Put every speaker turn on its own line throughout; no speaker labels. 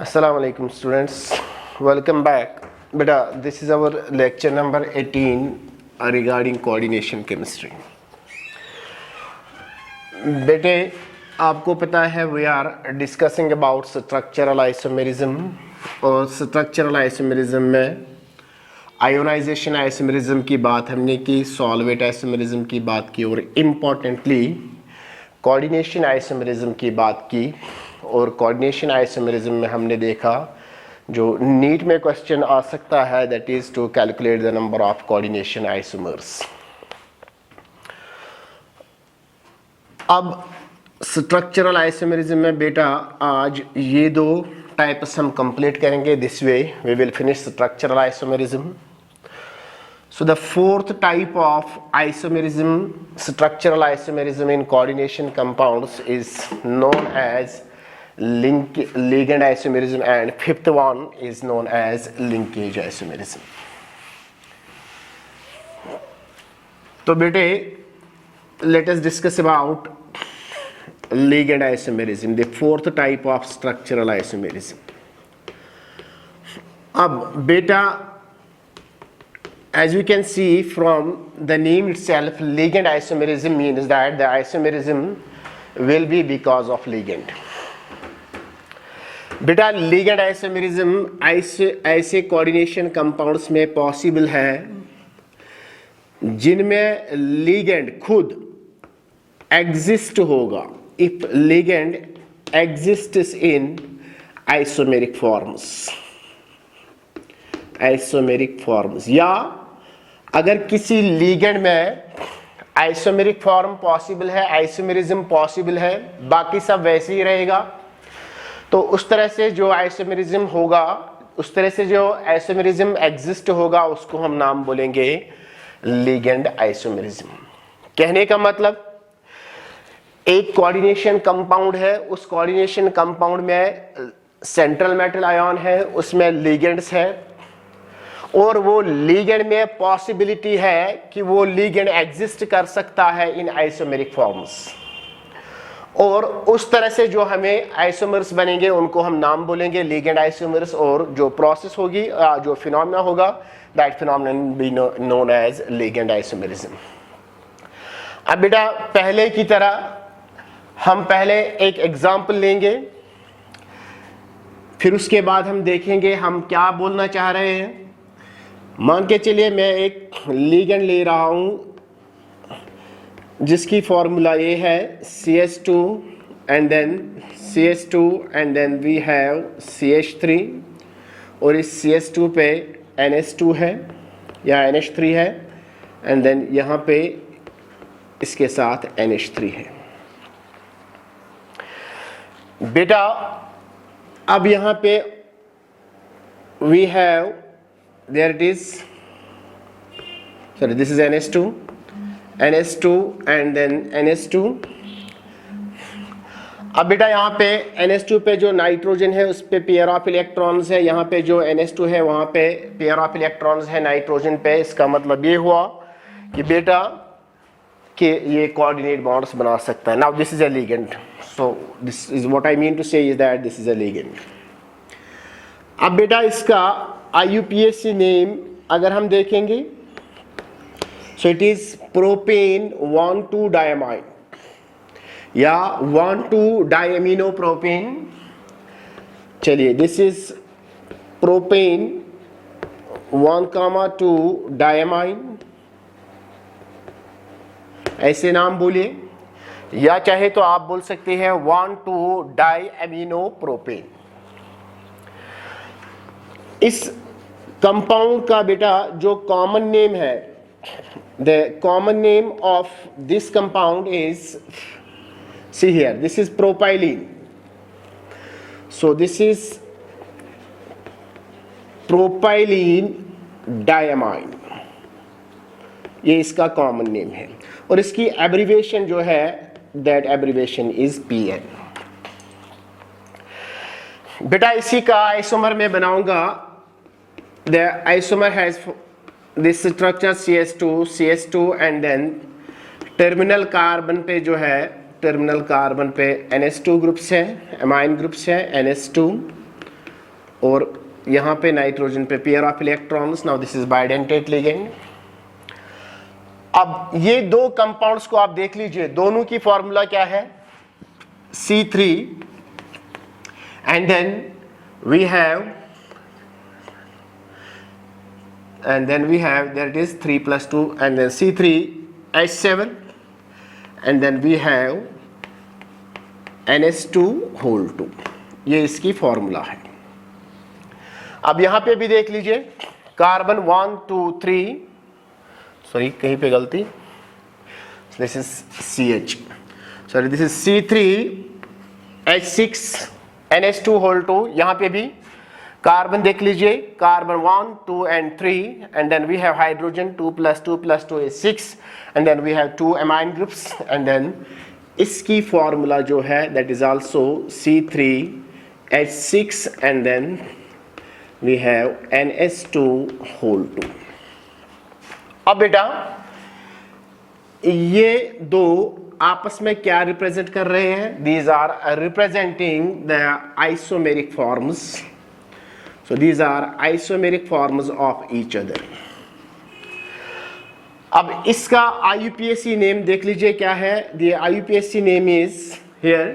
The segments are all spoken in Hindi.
Assalamu alaikum students, welcome back. Beta, this is our lecture number 18 regarding coordination chemistry. बेटे आपको पता है we are discussing about structural isomerism और structural isomerism में आयोनाइजेशन आइसोमेरिज्म की बात हमने की, सॉल्वेट आइसोमेरिज्म की बात की और इम्पॉर्टेंटली कोऑर्डिनेशन आइसोमेरिज्म की बात की। और कोऑर्डिनेशन आइसोमेरिज्म में हमने देखा जो नीट में क्वेश्चन आ सकता है that is to calculate the number of coordination isomers. अब स्ट्रक्चरल आइसोमेरिज्म में बेटा आज ये दो टाइप्स हम कंप्लीट करेंगे। This way we will finish structural isomerism. So the fourth type of isomerism, structural isomerism in coordination compounds is known as ligand isomerism and fifth one is known as linkage isomerism. तो बेटे let us discuss about ligand isomerism, the fourth type of structural isomerism. अब बेटा as you can see from the name itself, ligand isomerism means that the isomerism will be because of ligand. बेटा ligand isomerism ऐसे कोऑर्डिनेशन कंपाउंड्स में पॉसिबल है जिनमें ligand खुद एग्जिस्ट होगा। If ligand exists in isomeric forms या अगर किसी लिगेंड में आइसोमेरिक फॉर्म पॉसिबल है, आइसोमेरिज्म पॉसिबल है, बाकी सब वैसे ही रहेगा, तो उस तरह से जो आइसोमेरिज्म होगा, उस तरह से जो आइसोमेरिज्म एग्जिस्ट होगा उसको हम नाम बोलेंगे लिगेंड आइसोमेरिज्म। कहने का मतलब एक कोऑर्डिनेशन कंपाउंड है, उस कोऑर्डिनेशन कंपाउंड में सेंट्रल मेटल आयन है, उसमें लिगेंड्स है और वो लिगेंड में पॉसिबिलिटी है कि वो लिगेंड एग्जिस्ट कर सकता है इन आइसोमेरिक फॉर्म्स, और उस तरह से जो हमें आइसोमर्स बनेंगे उनको हम नाम बोलेंगे लिगेंड आइसोमर्स, और जो प्रोसेस होगी, जो फिनोमेना होगा, that phenomenon be known as ligand isomerism. अब बेटा पहले की तरह हम पहले एक एग्जांपल लेंगे, फिर उसके बाद हम देखेंगे हम क्या बोलना चाह रहे हैं। मान के चलिए मैं एक लिगेंड ले रहा हूं जिसकी फॉर्मूला ये है CH2 and then CH2 and then we have CH3 और इस CH2 पे NH2 है या NH3 है एंड देन यहाँ पे इसके साथ NH3 है। बेटा अब यहाँ पे we have there it is, sorry, this is NH2 and then NH2। अब बेटा यहाँ पे NH2 पे जो नाइट्रोजन है उस पे पेयर ऑफ इलेक्ट्रॉन्स है, यहाँ पे जो NH2 है वहाँ पे पेयर ऑफ इलेक्ट्रॉन्स है नाइट्रोजन पे। इसका मतलब ये हुआ कि बेटा कि ये कोऑर्डिनेट बॉन्ड्स बना सकता है। Now this is a ligand, so this is what I mean to say is that this is a ligand. अब बेटा इसका IUPAC नेम अगर हम देखेंगे, so it is propane one two diamine या 1,2-डायमिनोप्रोपेन। चलिए दिस इज प्रोपेन 1,2-डायमाइन, ऐसे नाम बोलिए, या चाहे तो आप बोल सकते हैं 1,2-डायमिनोप्रोपेन। इस कंपाउंड का बेटा जो कॉमन नेम है, the common name of this compound is, see here, this is propylene, so this is propylene diamine, ये इसका कॉमन नेम है और इसकी एब्रिविएशन जो है दैट एब्रिविएशन इज PN। बेटा इसी का आइसोमर में बनाऊंगा। The isomer has this structure CH2 and then terminal carbon पे जो है, टर्मिनल कार्बन पे NH2 ग्रुप्स है, एमाइन ग्रुप्स है NH2 और यहाँ पे नाइट्रोजन पे pair of electrons. Now this is bidentate ligand. अब ये दो कंपाउंड्स को आप देख लीजिए, दोनों की फॉर्मूला क्या है, C3 and then we have that is 3 plus 2 and then C3H7 and then we have NH2 whole 2। ये इसकी फॉर्मूला है। अब यहां पे भी देख लीजिए, कार्बन 1 2 3, सॉरी कहीं पे गलती, this is CH, sorry this is C3H6 NH2 whole 2। यहां पे भी कार्बन देख लीजिए, carbon 1 2 and 3 and then we have hydrogen 2 plus 2 plus 2 is 6 and then we have 2 amine groups and then इसकी फॉर्मूला जो है that is also C3H6 and then we have NH2 whole 2। अब बेटा ये दो आपस में क्या रिप्रेजेंट कर रहे हैं, these are representing the isomeric forms। So these are isomeric forms of each other। अब इसका IUPAC नेम देख लीजिए क्या है, the IUPAC name is here,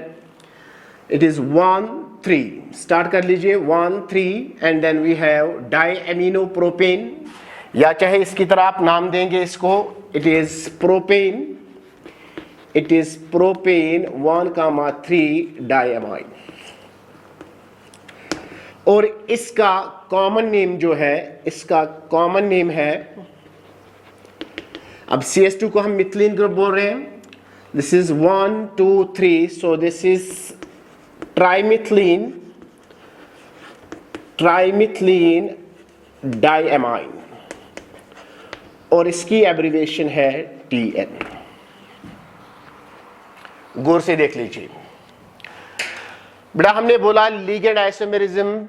it is 1 3, start कर लीजिए 1 3 and then we have diaminopropane, या चाहे इसकी तरह आप नाम देंगे इसको, it is propane 1,3 diamine। और इसका कॉमन नेम जो है, इसका कॉमन नेम है, अब CH2 को हम मिथिलीन ग्रुप बोल रहे हैं, this is 1 2 3, so this is trimethylene diamine और इसकी एब्रिविएशन है TN। गौर से देख लीजिए बेटा, हमने बोला लिगेंड आइसोमेरिज्म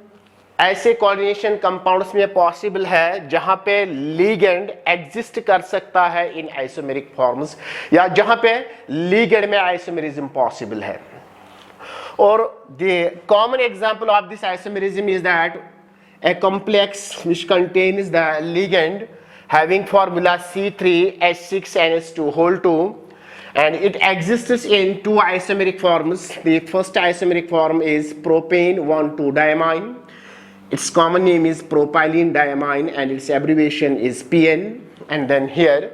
ऐसे कोऑर्डिनेशन कंपाउंड्स में पॉसिबल है जहां पे लिगेंड एग्जिस्ट कर सकता है इन आइसोमेरिक फॉर्म्स, या जहां पे लिगेंड में आइसोमेरिज्म पॉसिबल है। और the common example of this isomerism is that a complex which contains the ligand having formula C3H6NH2 whole 2 and it exists in two isomeric forms. The first isomeric form is propane 1,2-diamine. Its common name is propylene diamine and its abbreviation is PN. And then here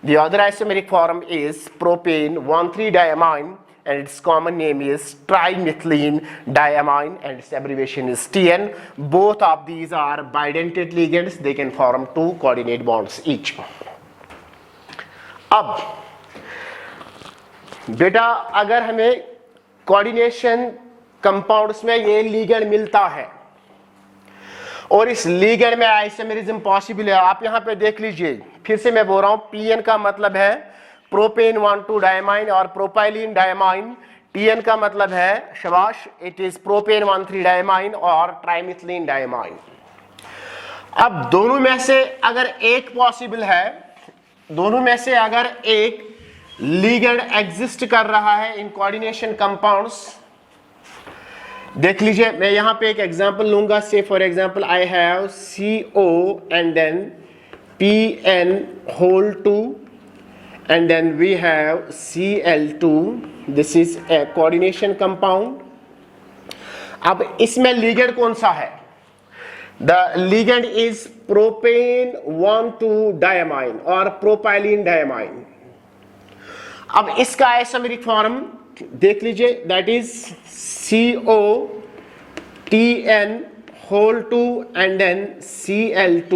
the other isomeric form is propane 1,3-diamine and its common name is trimethylene diamine and its abbreviation is TN. Both of these are bidentate ligands, they can form 2 coordinate bonds each। अब बेटा अगर हमें कोऑर्डिनेशन कंपाउंड्स में ये लिगेंड मिलता है और इस लिगेंड में आइसोमेरिज्म पॉसिबल है, आप यहां पे देख लीजिए, फिर से मैं बोल रहा हूं, PN का मतलब है प्रोपेन 1,2-डायमाइन और प्रोपाइलिन डायमाइन, TN का मतलब है शाबाश, इट इज प्रोपेन 1,3-डायमाइन और ट्राइमिथिलीन डायमाइन। अब दोनों में से अगर एक पॉसिबल है, दोनों में से अगर एक लिगेंड एग्जिस्ट कर रहा है इन कोऑर्डिनेशन कंपाउंड्स, देख लीजिए मैं यहां पे एक एग्जांपल लूंगा, say for example I have CO and then PN whole 2 and then we have Cl2, this is a coordination compound। अब इसमें लिगेंड कौन सा है, the ligand is propane 1,2-diamine और propylene diamine। अब इसका आइसोमेरिक फॉर्म देख लीजिए, that is COTN whole 2 and then Cl2,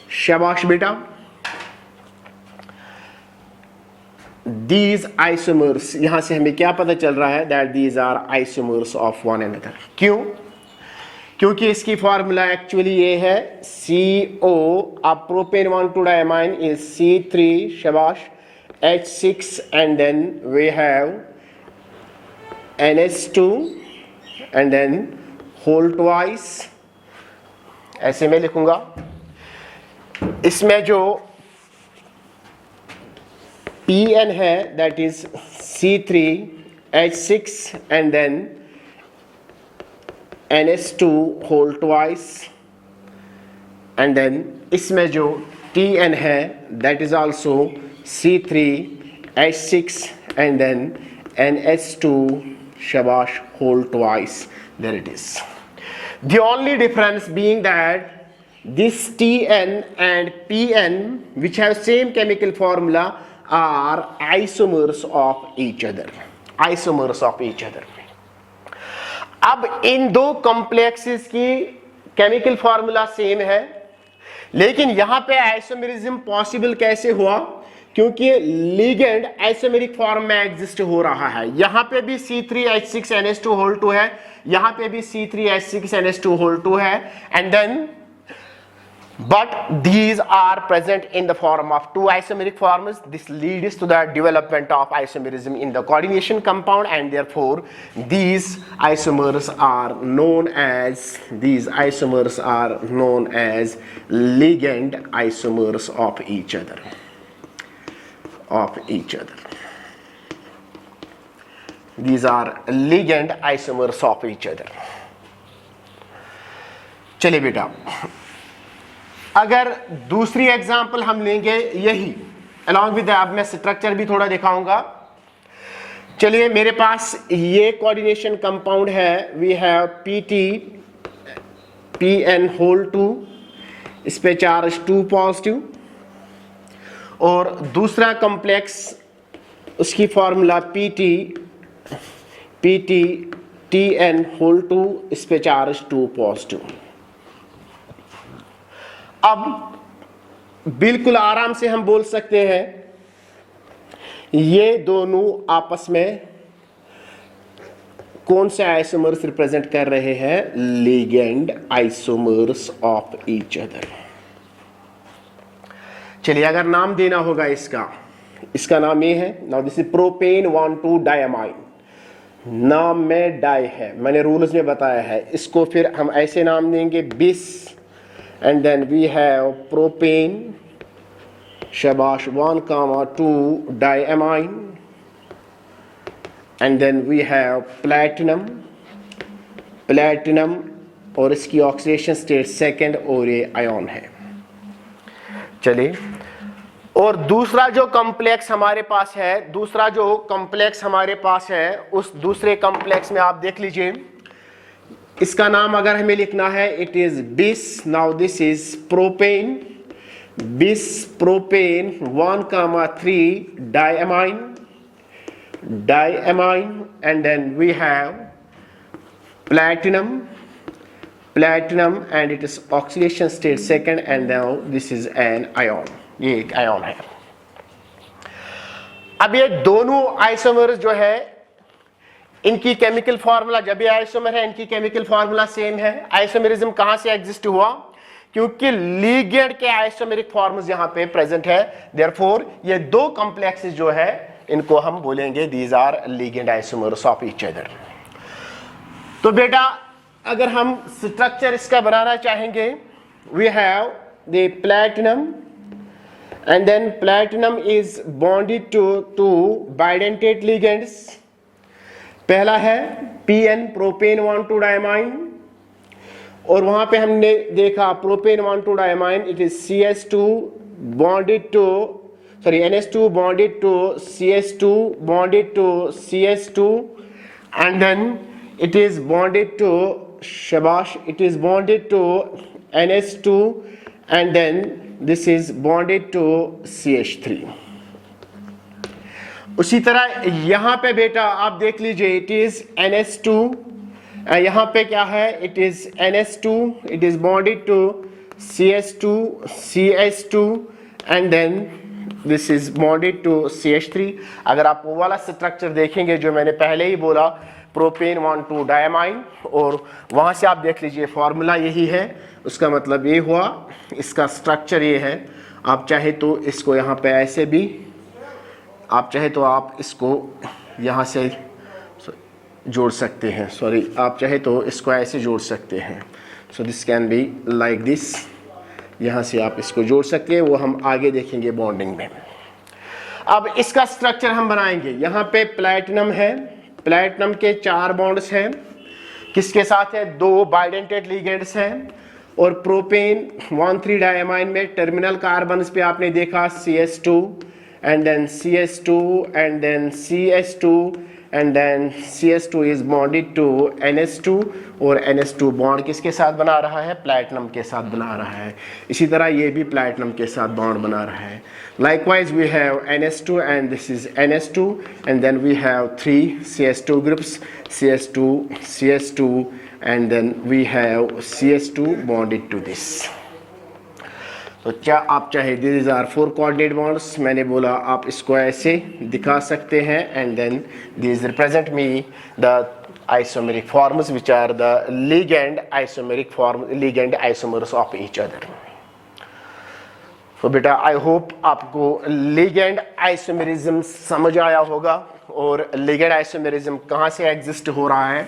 शाबाश बेटा। These isomers, यहां से हमें क्या पता चल रहा है, that these are isomers of one another। क्यों? क्योंकि इसकी फॉर्मूला एक्चुअली ये है CO, अब प्रोपेन 1,2-डायमाइन is C3 शाबाश H6 and then we have NH2 and then whole twice, ऐसे मैं लिखूंगा। इसमें जो PN है that is C3H6 and then NH2 whole twice, and then इसमें जो TN है that is also C3H6 and then NH2 shabash whole twice. There it is. The only difference being that this TN and PN, which have same chemical formula, are isomers of each other. Isomers of each other. अब इन दो कॉम्प्लेक्सेस की केमिकल फॉर्मूला सेम है, लेकिन यहां पे आइसोमेरिज्म पॉसिबल कैसे हुआ? क्योंकि लिगेंड आइसोमेरिक फॉर्म में एग्जिस्ट हो रहा है। यहां पे भी C3H6NH2 होल 2 है, यहां पे भी C3H6NH2 होल 2 है, and then but these are present in the form of two isomeric forms. This leads to the development of isomerism in the coordination compound, and therefore these isomers are known as ligand isomers of each other. These are ligand isomers of each other. चलिए बेटा, अगर दूसरी एग्जांपल हम लेंगे यही अलॉन्ग विद, अब मैं स्ट्रक्चर भी थोड़ा दिखाऊंगा। चलिए, मेरे पास ये कोऑर्डिनेशन कंपाउंड है, वी हैव PN होल 2, इस पे चार्ज 2 पॉजिटिव, और दूसरा कॉम्प्लेक्स उसकी फॉर्मूला TN होल 2, इस पे चार्ज 2 पॉजिटिव। अब बिल्कुल आराम से हम बोल सकते हैं ये दोनों आपस में कौन से आइसोमर्स रिप्रेजेंट कर रहे हैं? Ligand isomers of each other. चलिए, अगर नाम देना होगा इसका नाम ये है। Now this is propane 1,2 diamine. नाम में डाई है, मैंने रूल्स में बताया है। इसको फिर हम ऐसे नाम देंगे बिस, and then we have propane shabash 1,2 diamine, and then we have platinum और इसकी ऑक्सीडेशन स्टेट सेकंड और ये आयन है। चलिए, और दूसरा जो कॉम्प्लेक्स हमारे पास है उस दूसरे कॉम्प्लेक्स में आप देख लीजिए, इसका नाम अगर हमें लिखना है, इट इज बिस। नाउ दिस इज प्रोपेन, बिस propane 1,3 diamine, and then we have platinum, and it is oxidation state second, and now this is an ion, ये एक आयन है। अब ये दोनों आइसोमर्स जो है इनकी केमिकल फार्मूला, जब ये आइसोमर है इनकी केमिकल फार्मूला सेम है। आइसोमेरिज्म कहां से एग्जिस्ट हुआ? क्योंकि लिगेंड के आइसोमेरिक फॉर्म्स यहां पे प्रेजेंट है, देयरफॉर ये दो कॉम्प्लेक्सेस जो है इनको हम बोलेंगे these are ligand isomers of each other. तो बेटा, अगर हम स्ट्रक्चर इसका बनाना चाहेंगे, we have the platinum, and then platinum is bonded to bidentate ligands. पहला है PN प्रोपेन 1,2 डायमाइन, और वहां पे हमने देखा propane 1,2 diamine, it is NH2 bonded to CH2 and then it is bonded to NH2 and then this is bonded to CH3। उसी तरह यहां पे बेटा आप देख लीजिए, इट इज NH2, यहां पे क्या है, it is NH2, it is bonded to CH2 and then this is bonded to CH3। अगर आप वो वाला स्ट्रक्चर देखेंगे जो मैंने पहले ही बोला, प्रोपेन 1,2 डायमाइन, और वहां से आप देख लीजिए फॉर्मूला यही है, उसका मतलब ये हुआ, इसका स्ट्रक्चर ये है। आप चाहे तो इसको यहाँ पे ऐसे भी, आप चाहे तो आप इसको यहाँ से जोड़ सकते हैं, आप चाहे तो इसको ऐसे जोड़ सकते हैं। So this can be like this, यहाँ से आप इसको जोड़ सकते हैं, वो हम आगे देखेंगे बॉन्डिंग में। अब इसका स्ट्रक्चर हम बनाएंगे। यहाँ पे प्लैटिनम है, प्लैटिनम के 4 बॉन्ड्स हैं, किसके साथ है, 2 बाइडेंटेड लिगेंड्स हैं, और प्रोपेन 1,3 डायमाइन में टर्मिनल कार्बन्स पे आपने देखा CS2 and then CS2 and then CS2 and then CS2 is bonded to NH2 और NH2 बॉन्ड किसके साथ बना रहा है, प्लैटिनम के साथ बना रहा है। इसी तरह ये भी प्लैटिनम के साथ बॉन्ड बना रहा है। Likewise we have NH2 and this is NH2 and then we have 3 CS2 groups, CS2, CS2 and then we have CS2 bonded to this। तो क्या आप चाहे these are 4 coordinate bonds, मैंने बोला आप इसको ऐसे दिखा सकते हैं and then these represent me the isomeric forms which are the ligand isomers of each other। तो बेटा आई होप आपको लिगेंड आइसोमेरिज्म समझ आया होगा, और लिगेंड आइसोमेरिज्म कहाँ से एग्जिस्ट हो रहा है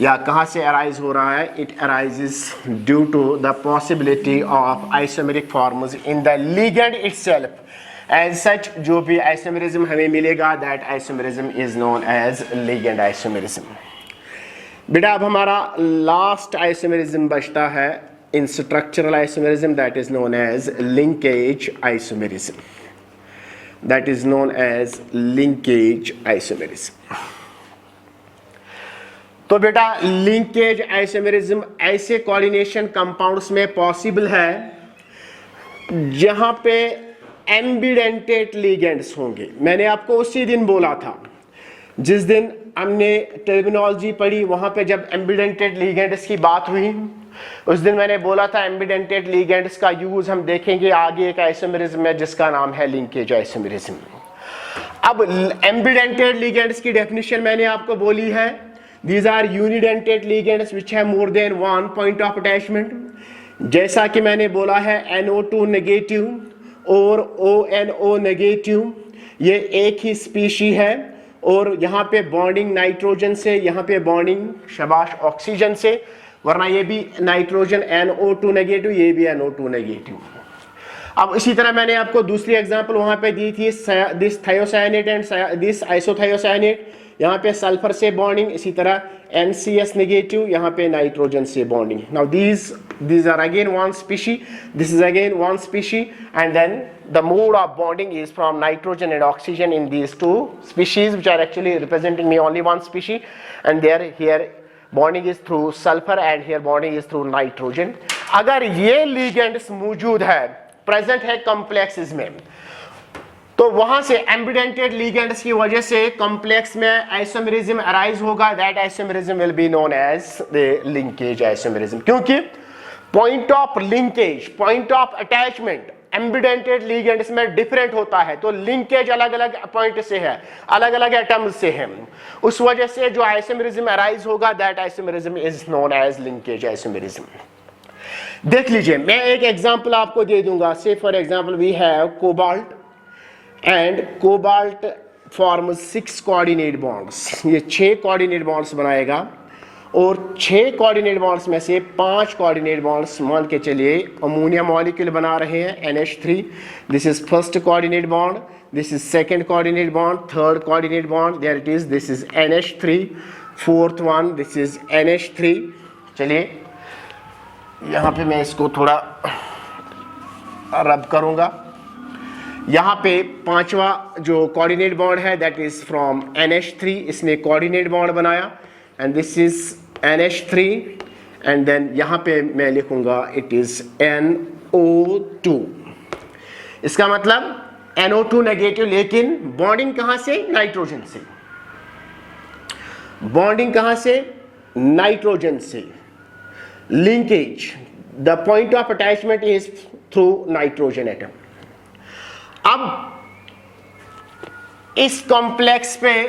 या कहाँ से अराइज हो रहा है। It arises due to the possibility of isomeric forms in the ligand itself. As such जो भी आइसोमेरिज्म हमें मिलेगा that isomerism is known as ligand isomerism. बेटा अब हमारा लास्ट आइसोमेरिज्म बचता है in structural isomerism, that is known as linkage isomerism, that is known as linkage isomerism। तो बेटा linkage isomerism ऐसे coordination compounds में possible है जहां पे ambidentate ligands होंगे। मैंने आपको उसी दिन बोला था जिस दिन हमने टर्मिनोलॉजी पढ़ी, वहां पे जब ambidentate ligands की बात हुई उस दिन मैंने बोला था एम्बिडेंटेड लिगेंड्स का यूज हम देखेंगे आगे एक आइसोमेरिज्म है जिसका नाम है लिंकेज आइसोमेरिज्म। अब एम्बिडेंटेड लिगेंड्स की डेफिनेशन मैंने आपको बोली है, these are unidentate ligands which have more than 1 point of attachment. जैसा कि मैंने बोला है NO2 नेगेटिव और ONO नेगेटिव ये एक ही स्पीशी है, और यहाँ पे बॉन्डिंग नाइट्रोजन से, यहाँ पे बॉन्डिंग शाबाश ऑक्सीजन से, वरना ये भी नाइट्रोजन NO2 नेगेटिव, ये भी NO2 नेगेटिव। अब इसी तरह मैंने आपको दूसरी एग्जांपल वहां पे दी थी, दिस थायोसायनेट एंड दिस आइसोथायोसायनेट, यहाँ पे सल्फर से बॉन्डिंग, इसी तरह NCS नेगेटिव, यहाँ पे नाइट्रोजन से bonding. Now these are again one species, this is again one species, and then the mode of bonding is from nitrogen and oxygen in these two species which are actually representing me only one species, and there here bonding is through sulphur and here bonding is through nitrogen. अगर ये लिगेंड्स मौजूद है, प्रेजेंट है कॉम्प्लेक्सेस में, तो वहां से एम्बिडेंटेड लिगेंड्स की वजह से कॉम्प्लेक्स में आइसोमेरिज्म अराइज होगा, that isomerism will be known as the linkage isomerism. क्योंकि point of linkage, point of attachment ambidentate ligands में डिफरेंट होता है, तो लिंकेज अलग अलग पॉइंट से है, अलग अलग एटम्स से है, उस वजह से जो आइसोमेरिज्म अराइज होगा that isomerism is known as linkage isomerism. देख लीजिए मैं एक एग्जांपल आपको दे दूंगा, say for example we have cobalt and cobalt forms 6 coordinate bonds, ये 6 कोऑर्डिनेट बॉन्ड्स बनाएगा, और 6 कोऑर्डिनेट बॉन्ड्स में से 5 कोऑर्डिनेट बॉन्ड्स मान के चलिए अमोनिया मॉलिक्यूल बना रहे हैं NH3, this is first coordinate bond, this is second coordinate bond, third coordinate bond, there it is, this is NH3, fourth one, this is NH3। चलिए यहाँ पे मैं इसको थोड़ा रब करूँगा, यहाँ पे 5वां जो कोऑर्डिनेट बॉन्ड है दैट इज फ्रॉम NH3, इसने कोऑर्डिनेट बॉन्ड बनाया, and this is NH3 and then यहाँ पे मैं लिखूंगा इट इज NO2। इसका मतलब NO2 नेगेटिव, लेकिन बॉन्डिंग कहाँ से, नाइट्रोजन से, बॉन्डिंग कहाँ से, नाइट्रोजन से। Linkage, the point of attachment is through nitrogen atom. अब इस कॉम्प्लेक्स पे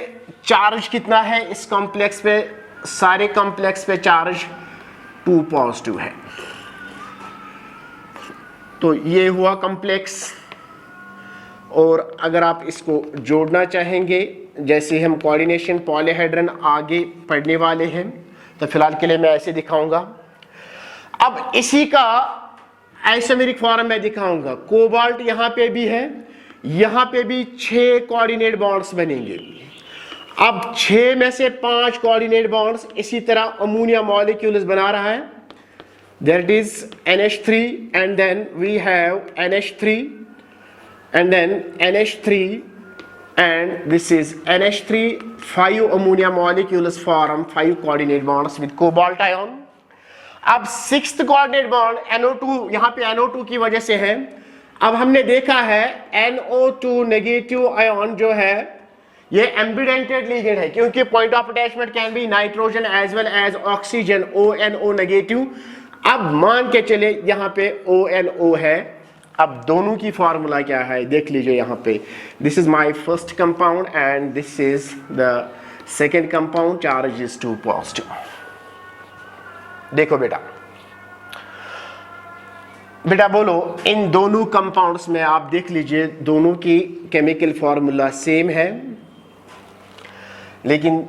चार्ज कितना है, इस कॉम्प्लेक्स पे, सारे कॉम्प्लेक्स पे चार्ज 2 पॉजिटिव है। तो ये हुआ कॉम्प्लेक्स, और अगर आप इसको जोड़ना चाहेंगे, जैसे हम कोऑर्डिनेशन पॉलीहेड्रन आगे पढ़ने वाले हैं, तो फिलहाल के लिए मैं ऐसे दिखाऊंगा। अब इसी का आइसोमेरिक फॉर्म मैं दिखाऊंगा। कोबाल्ट यहां पे भी है, यहां पे भी 6 कोऑर्डिनेट बॉन्ड्स बनेंगे। अब 6 में से 5 कोऑर्डिनेट बॉन्ड्स इसी तरह अमोनिया मॉलिक्यूल्स बना रहा है, that is NH3 and then we have NH3 and then NH3 and this is NH3, 5 ammonia molecules form 5 coordinate bonds with cobalt ion. अब 6th coordinate bond NO2, यहाँ पे NO2 की वजह से है। अब हमने देखा है NO2 नेगेटिव आयन जो है ये एम्बिडेंटेड लिगेंड है, क्योंकि point of attachment can be nitrogen as well as oxygen, ONO negative. अब मान के चले यहाँ पे ONO है, अब दोनों की फॉर्मूला क्या है देख लीजिए यहाँ पे, this is my first compound and this is the second compound, charge is 2 positive. देखो बेटा, बेटा बोलो इन दोनों कंपाउंड्स में आप देख लीजिए दोनों की केमिकल फॉर्मूला सेम है, लेकिन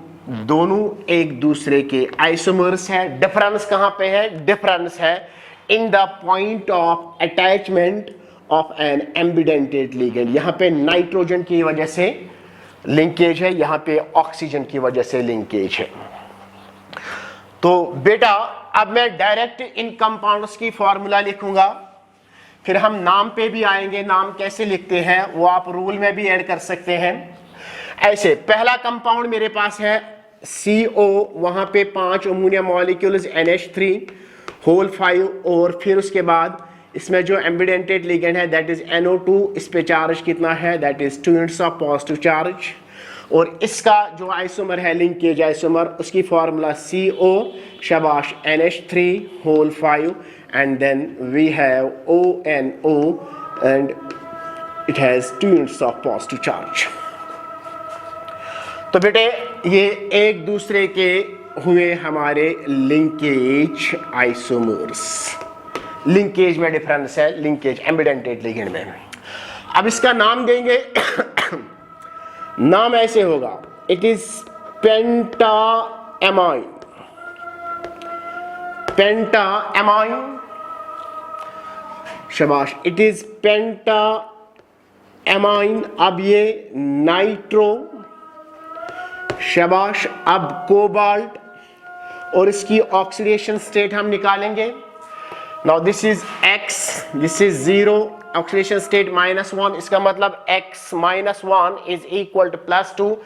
दोनों एक दूसरे के आइसोमर्स है। डिफरेंस कहां पे है? डिफरेंस है in the point of attachment of an ambidentate ligand. यहां पे नाइट्रोजन की वजह से लिंकेज है, यहां पे ऑक्सीजन की वजह से लिंकेज है। तो बेटा अब मैं डायरेक्ट इन कंपाउंड्स की फॉर्मूला लिखूंगा, फिर हम नाम पे भी आएंगे, नाम कैसे लिखते हैं वो आप रूल में भी ऐड कर सकते हैं। ऐसे पहला कंपाउंड मेरे पास है CO, वहां पे 5 अमोनिया मॉलिक्यूल्स NH3 होल 5, और फिर उसके बाद इसमें जो एम्बिडेंटेड लिगेंड है दैट इज NO2, इस पे चार्ज कितना है that is 2 units of positive charge, और इसका जो आइसोमर है लिंकेज आइसोमर उसकी फॉर्मूला CO शाबाश NH3 whole 5 and then we have ONO and it has 2 units of positive charge. तो बेटे ये एक दूसरे के हुए हमारे लिंकेज आइसोमर्स। लिंकेज में डिफरेंस है, लिंकेज एम्बिडेंटेड लिगेंड में। अब इसका नाम देंगे नाम ऐसे होगा, इट इज पेंटाएमाइन, पेंटाएमाइन शाबाश, इट इज पेंटाएमाइन। अब ये नाइट्रो शाबाश, अब कोबाल्ट, और इसकी ऑक्सीडेशन स्टेट हम निकालेंगे। Now this is X, this is 0, oxidation state -1, इसका मतलब X -1 is equal to +2,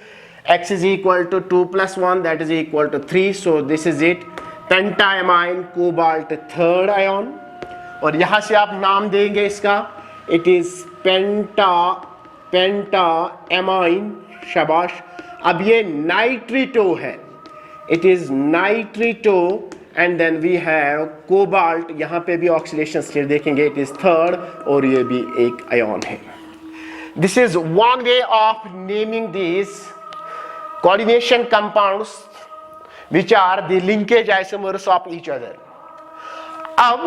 X is equal to 2 + 1 that is equal to 3, so this is it, pentaammine cobalt third ion. और यहां से आप नाम देंगे इसका, इट इज पेंटाएमाइन शाबाश। अब ये नाइट्रिटो है, it is nitrito and then we have cobalt, यहां पे भी ऑक्सीडेशन स्टेट देखेंगे इट इज थर्ड, और ये भी एक आयन है। This is one way of naming this coordination compounds which are the linkage isomers of each other. अब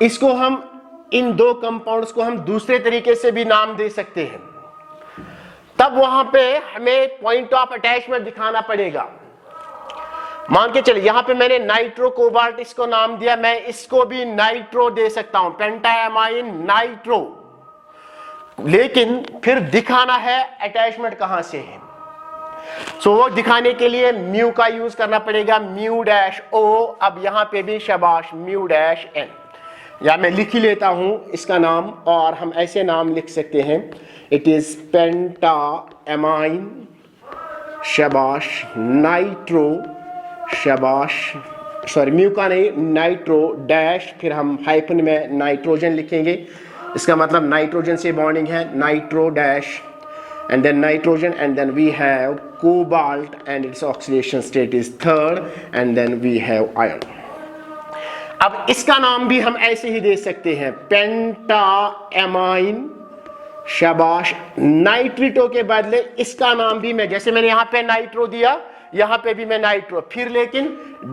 इसको हम इन दो कंपाउंड्स को हम दूसरे तरीके से भी नाम दे सकते हैं, तब वहां पे हमें पॉइंट ऑफ अटैचमेंट दिखाना पड़ेगा। मान के चलिए यहां पे मैंने नाइट्रो कोबाल्ट इसको नाम दिया, मैं इसको भी नाइट्रो दे सकता हूं, पेंटाएमाइन नाइट्रो, लेकिन फिर दिखाना है अटैचमेंट कहां से है। सो वो दिखाने के लिए म्यू का यूज करना पड़ेगा, μ-O। अब यहां पे भी शाबाश μ-N, या मैं लिख ही लेता हूं इसका नाम, और हम ऐसे नाम लिख सकते हैं, इट इज पेंटाएमाइन शाबाश नाइट्रो शाबाश, सॉरी म्यू का नहीं नाइट्रो डैश, फिर हम हाइफन में नाइट्रोजन लिखेंगे, इसका मतलब नाइट्रोजन से बॉन्डिंग है, nitro dash and then nitrogen and then we have cobalt and its oxidation state is third and then we have iron. अब इसका नाम भी हम ऐसे ही दे सकते हैं, पेंटाएमाइन शाबाश नाइट्रिटो के बदले इसका नाम भी मैं, जैसे मैंने यहां पे नाइट्रो दिया यहां पे भी मैं नाइट्रो, फिर लेकिन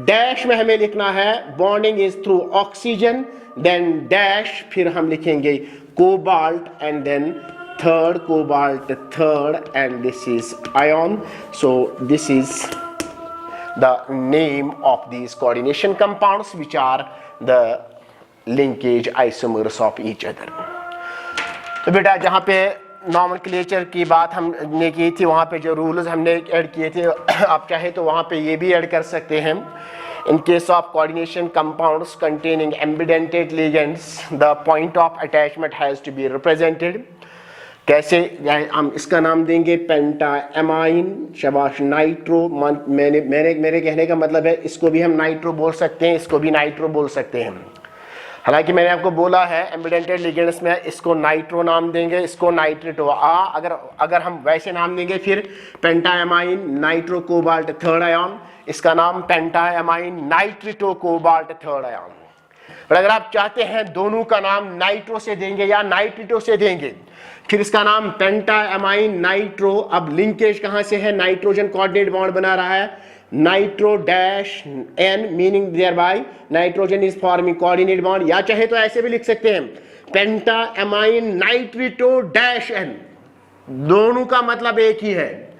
डैश में हमें लिखना है bonding is through oxygen, then dash, फिर हम लिखेंगे cobalt and then third cobalt third and this is ion. So this is the name of these coordination compounds which are the linkage isomers of each other। तो बेटा जहां पे नॉमेनक्लेचर की बात हमने की थी, वहाँ पे जो रूल्स हमने ऐड किए थे, आप चाहे तो वहाँ पे ये भी ऐड कर सकते हैं। In case of coordination compounds containing ambidentate ligands the point of attachment has to be represented. कैसे, हम इसका नाम देंगे पेंटाएमाइन, शाबाश, नाइट्रो। मेरे कहने का मतलब है इसको भी हम नाइट्रो बोल सकते हैं, इसको भी नाइट्रो बोल सकते हैं। हालांकि मैंने आपको बोला है एम्बिडेंटेड लिगेंड्स में इसको नाइट्रो नाम देंगे, इसको नाइट्रेटो। अगर हम वैसे नाम देंगे फिर पेंटाएमाइन नाइट्रो कोबाल्ट थर्ड आयन, इसका नाम पेंटाएमाइन नाइट्रेटो कोबाल्ट थर्ड आयन। और अगर आप चाहते हैं दोनों का नाम नाइट्रो से देंगे या नाइट्रेटो से देंगे, फिर इसका नाम पेंटाएमाइन नाइट्रो। अब लिंकेज कहां से है, नाइट्रोजन कोऑर्डिनेट बॉन्ड बना रहा है, nitro dash N, meaning thereby nitrogen is forming coordinate bond. या चाहे तो ऐसे भी लिख सकते हैं पेंटाएमाइन नाइट्रेटो डैश एन, दोनों का मतलब एक ही है।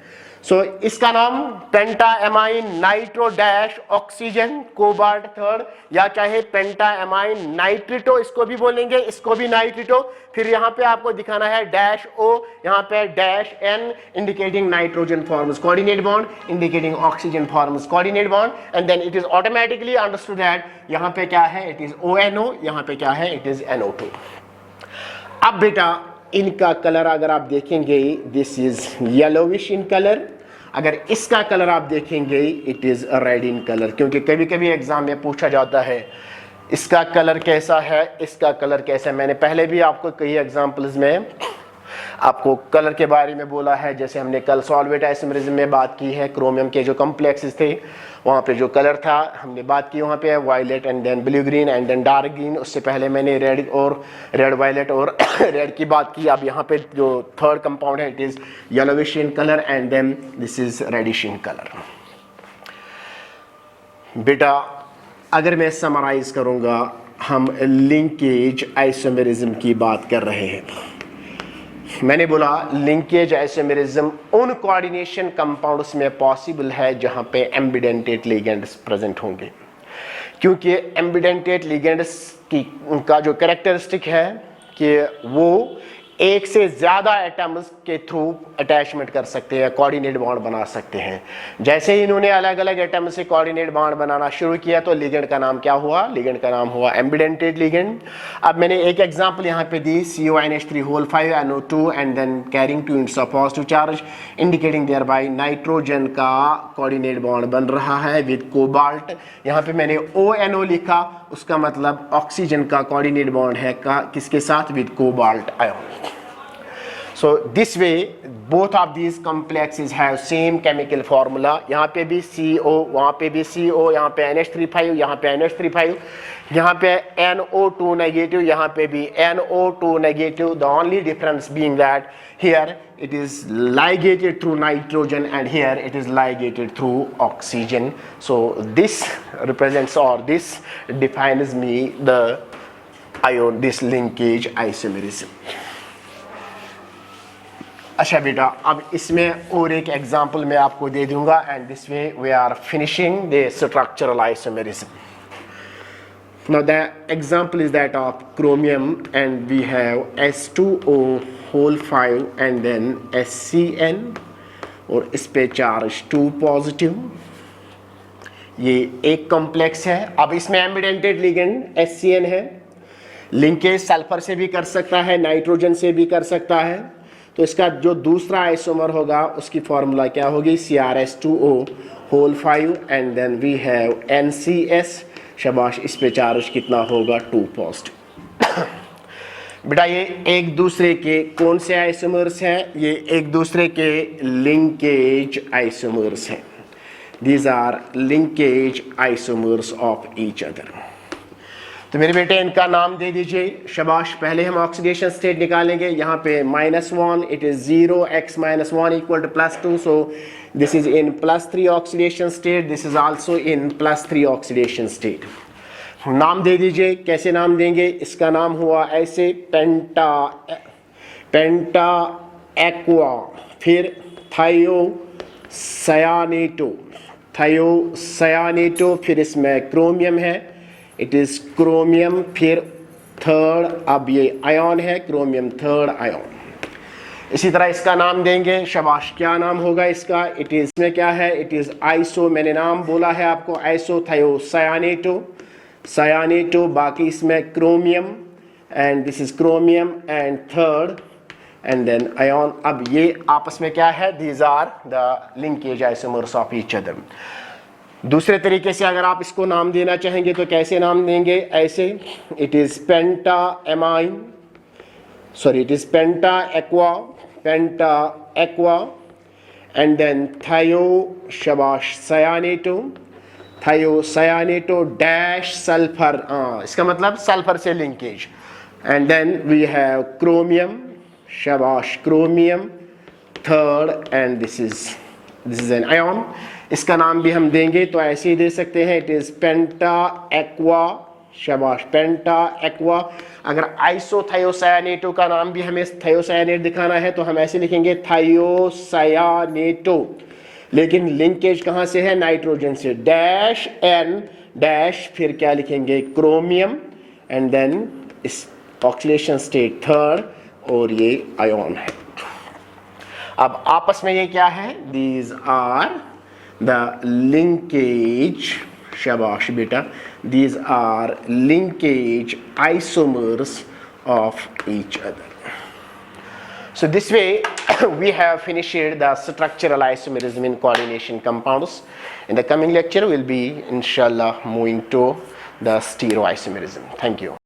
सो इसका नाम pentaammine nitro dash oxygen cobalt third, या चाहे पेंटाएमाइन नाइट्रेटो, इसको भी बोलेंगे, इसको भी नाइट्रेटो। फिर यहाँ पे आपको दिखाना है डैश ओ, यहाँ पे dash N indicating nitrogen forms coordinate bond, indicating oxygen forms coordinate bond, and then it is automatically understood that यहाँ पे क्या है, इट इज ONO, यहाँ पे क्या है, इट इज NO2। अब बेटा इनका कलर अगर आप देखेंगे, this is yellowish in colour. अगर इसका कलर आप देखेंगे, it is red in colour, क्योंकि कभी कभी एग्जाम में पूछा जाता है इसका कलर कैसा है, इसका कलर कैसा है। मैंने पहले भी आपको कई एग्जाम्पल्स में आपको कलर के बारे में बोला है, जैसे हमने कल सॉल्वेट आइसोमेरिज्म में बात की है, क्रोमियम के जो कॉम्प्लेक्सेस थे वहाँ पे जो कलर था हमने बात की, वहाँ पे violet and then blue green and then dark green. उससे पहले मैंने रेड और रेड वायलेट और रेड की बात की। अब यहाँ पे जो थर्ड कंपाउंड है, it is yellowish in colour and then this is reddish in colour. बेटा अगर मैं समराइज करूँगा, हम लिंकेज आइसोमेरिज्म की बात कर रहे हैं। मैंने बोला लिंकेज आइसोमेरिज्म उन कोऑर्डिनेशन कंपाउंड्स में पॉसिबल है जहां पे एम्बिडेंटेड लिगेंड्स प्रेजेंट होंगे, क्योंकि एम्बिडेंटेड लिगेंड्स की उनका जो कैरेक्टरिस्टिक है कि वो एक से ज़्यादा एटम्स के थ्रू अटैचमेंट कर सकते हैं, कोऑर्डिनेट बॉन्ड बना सकते हैं। जैसे ही इन्होंने अलग अलग एटम से कोऑर्डिनेट बॉन्ड बनाना शुरू किया तो लिगेंड का नाम क्या हुआ, लिगेंड का नाम हुआ एम्बिडेंटेड लिगेंड। अब मैंने एक एग्जांपल यहाँ पे दी, CONH3 NO2 and then carrying 2 units of positive charge, indicating thereby nitrogen का कोऑर्डिनेट बॉन्ड बन रहा है विद कोबाल्ट। यहाँ पे मैंने ONO लिखा, उसका मतलब ऑक्सीजन का कोऑर्डिनेट बॉन्ड है किसके साथ, with cobalt ion. So this way both of these complexes have same chemical formula। यहाँ पे भी CO, वहाँ पे भी CO, यहाँ पे NH3 यहाँ पे NH3, यहाँ पे NO2 नेगेटिव, यहाँ पे भी NO2 negative. The only difference being that here it is ligated through nitrogen and here it is ligated through oxygen। So this represents or this defines me the ion, this linkage isomerism। अच्छा बेटा, अब इसमें और एक एग्जांपल मैं आपको दे दूंगा and this way we are finishing the structural isomerism. Now the example is that of chromium and we have H2O whole 5 and then HCN और इस पे चार्ज 2 पॉजिटिव। ये एक कॉम्प्लेक्स है। अब इसमें एम्बिडेंटेड लिगेंड HCN है, लिंकेज सल्फर से भी कर सकता है, नाइट्रोजन से भी कर सकता है। तो इसका जो दूसरा आइसोमर होगा उसकी फॉर्मूला क्या होगी, CrH2O whole 5 and then we have NCS। शाबाश, इस पे चार्ज कितना होगा, 2 पॉजिटिव। बेटा ये एक दूसरे के कौन से आइसोमर्स हैं, ये एक दूसरे के लिंकेज आइसोमर्स हैं। These are linkage isomers of each other. तो मेरे बेटे इनका नाम दे दीजिए। शाबाश, पहले हम ऑक्सीडेशन स्टेट निकालेंगे। यहाँ पे -1, it is 0, x - 1 = +2, so this is in +3 oxidation state, this is also in +3 oxidation state. नाम दे दीजिए, कैसे नाम देंगे, इसका नाम हुआ ऐसे पेंटा एक्वा, फिर थायोसायानेटो, फिर इसमें क्रोमियम है, इट इज क्रोमियम, फिर थर्ड, अब ये आयन है क्रोमियम थर्ड आयन। इसी तरह इसका नाम देंगे, शाबाश, क्या नाम होगा इसका? इट इज में क्या है? इट इज आइसो, मैंने नाम बोला है आपको, आइसोथायोसायानेटो, सायानेटो, बाकी इसमें chromium, and this is chromium, and third and then ion. अब ये आपस में क्या है? These are the linkage isomers of each other. दूसरे तरीके से अगर आप इसको नाम देना चाहेंगे तो कैसे नाम देंगे? ऐसे, it is penta ammine, sorry it is penta aqua, and then thio, शाबाश, थायोसायानेटो डैश सल्फर, इसका मतलब सल्फर से linkage, and then we have chromium, शाबाश, chromium third, and this is an ion. इसका नाम भी हम देंगे तो ऐसे ही दे सकते हैं, इट इज पेंटा एक्वा, शाबाश, पेंटा एक्वा। अगर आइसोथायोसायानेटो का नाम भी हमें थायोसायानेट दिखाना है तो हम ऐसे लिखेंगे थायोसायानेटो, लेकिन लिंकेज कहाँ से है? नाइट्रोजन से, डैश एन डैश, फिर क्या लिखेंगे? क्रोमियम, एंड देन इस ऑक्सीडेशन स्टेट थर्ड, और ये आयन है। अब आपस में ये क्या है? दीज आर द लिंकेज, शाबाश बेटा, these are linkage isomers of each other. So this way we have finished the structural isomerism in coordination compounds. In the coming lecture we'll be inshallah moving to the stereoisomerism. Thank you.